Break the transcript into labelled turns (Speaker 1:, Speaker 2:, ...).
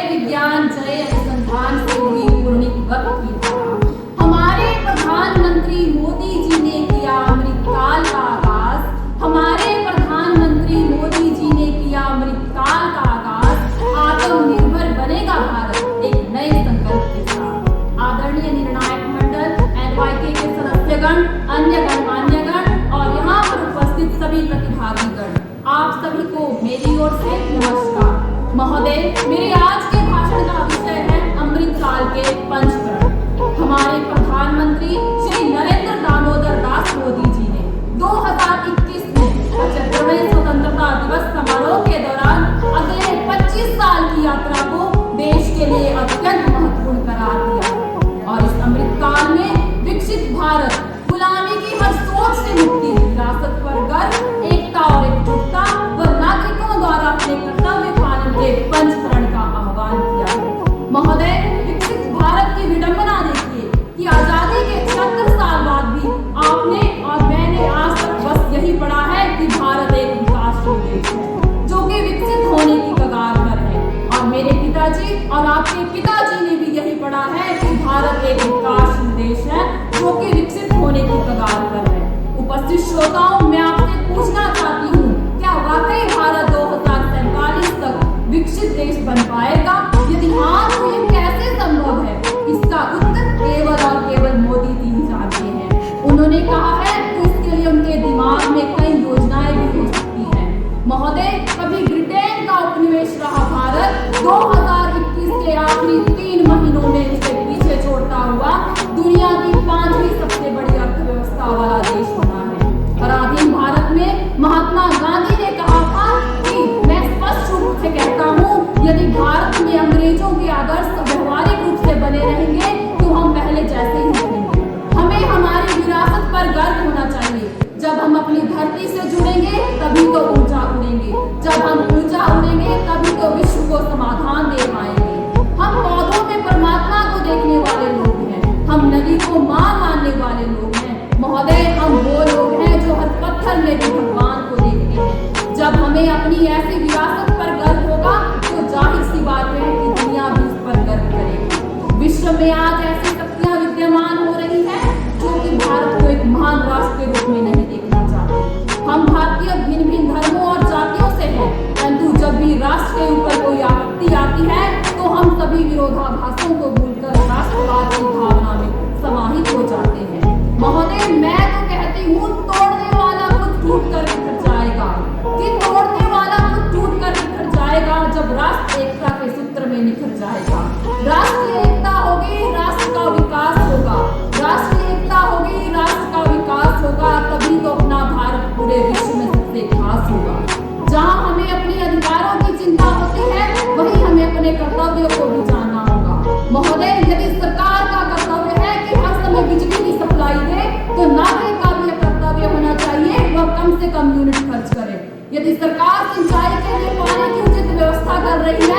Speaker 1: विज्ञान जय अनुसंधान से हुई पूर्णिक वक्त की तरह हमारे प्रधानमंत्री मोदी जी ने किया अमृतकाल का आगाज। हमारे प्रधानमंत्री मोदी जी ने किया अमृतकाल का आगाज। आत्मनिर्भर बनेगा भारत एक नए संकल्प के साथ। आदरणीय निर्णायक मंडल NYK के सदस्यगण, अन्य गणमान्यगण और यहाँ पर उपस्थित सभी प्रतिभागीगण, आप सभी को मेरी ओर से नमस्कार। महोदय, मेरे आज के भाषण का विषय है अमृतकाल के पंचकरण। हमारे प्रधानमंत्री श्री नरेंद्र दामोदर दास मोदी जी ने 2021 में 75वें स्वतंत्रता दिवस समारोह के दौरान अगले 25 साल की यात्रा को देश के लिए अत्यंत महत्वपूर्ण करार दिया और इस अमृतकाल में विकसित भारत, गुलामी की हर सोच से मुक्ति, विरासत पर गर्व, एकता और एकजुटता व नागरिकों द्वारा अपने कर्तव्य पालन के पंचकरण का आह्वान किया है। महोदय, विकसित भारत की विडंबना देखिए कि आजादी के 76 साल बाद भी आपने और मैंने आज तक बस यही पढ़ा है कि भारत एक विकासशील देश है जो कि विकसित होने की कगार पर है, और मेरे पिताजी और आपके पिताजी ने भी यही पढ़ा है कि भारत एक विकासशील देश है जो कि विकसित होने की कगार पर है। उपस्थित श्रोताओं, मैं आपसे पूछना चाहती हूँ, क्या वाकई भारत 2047 तक विकसित देश बन पाएगा? यदि हाँ, तो ये कैसे संभव है? इसका उत्तर केवल और केवल मोदी जी ही जानते हैं। उन्होंने कहा है तो इसके लिए उनके दिमाग में कई योजनाएं भी हो सकती हैं। महोदय, कभी ब्रिटेन का उपनिवेश रहा भारत 2021 के आखिरी 3 महीनों में उसे पीछे छोड़ता हुआ दुनिया की 5वीं सबसे बड़ी अर्थव्यवस्था वाला देश बना है। पराधीन भारत में महात्मा गांधी ने कहा था कि मैं स्पष्ट रूप से कहता हूँ, यदि भारत में अंग्रेजों के आदर्श व्यवहारिक रूप से बने रहेंगे तो हम पहले जैसे ही रहेंगे। हमें हमारी विरासत पर गर्व होना चाहिए। जब हम अपनी धरती से जुड़ेंगे तभी तो ऊंचा उड़ेंगे। जब हम ऊंचा उड़ेंगे तभी तो विश्व को समाधान दे पाएंगे। हम पौधों में परमात्मा को देखने वाले लोग हैं। हम नदी को मां मानने वाले लोग हैं। महोदय, हम वो लोग हैं जो हर पत्थर में भी भगवान को देखते हैं। जब हमें अपनी ऐसी विरासत पर गर्व होगा तो जाहिर सी बात है कि दुनिया भी उस पर गर्व करेगी। विश्व में आज ऐसी शक्तियां विद्यमान हो रही हैं जो कि भारत को एक महान राष्ट्र के रूप में नहीं देखना चाहते। हम भारतीय भिन्न भिन्न धर्मों और जातियों से हैं, परंतु जब भी राष्ट्र के ऊपर कोई आपत्ति आती है तो हम सभी विरोधाभासों को भूलकर राष्ट्रवाद की भावना में समाहित हो जाते हैं। महोदय, मैं तो कहती हूँ, तोड़ने वाला खुद टूट कर बिखर जाएगा। कि तोड़ने वाला खुद टूट कर बिखर जाएगा जब राष्ट्र एकता के सूत्र में निखर जाएगा। राष्ट्रीय एकता होगी, राष्ट्र का विकास होगा। राष्ट्रीय एकता होगी, राष्ट्र का विकास होगा, तभी तो अपना भारत पूरे विश्व में सबसे खास होगा। जहाँ हमें अपने अधिकारों की चिंता होती है, वहीं हमें अपने कर्तव्यों को भी जानना होगा। महोदय, यदि सरकार का कर्तव्य है कि हर समय बिजली की सप्लाई दे, तो नागरिक का भी कर्तव्य होना चाहिए वह कम से कम यूनिट खर्च करे। यदि सरकार सिंचाई के लिए पानी की उचित व्यवस्था कर रही है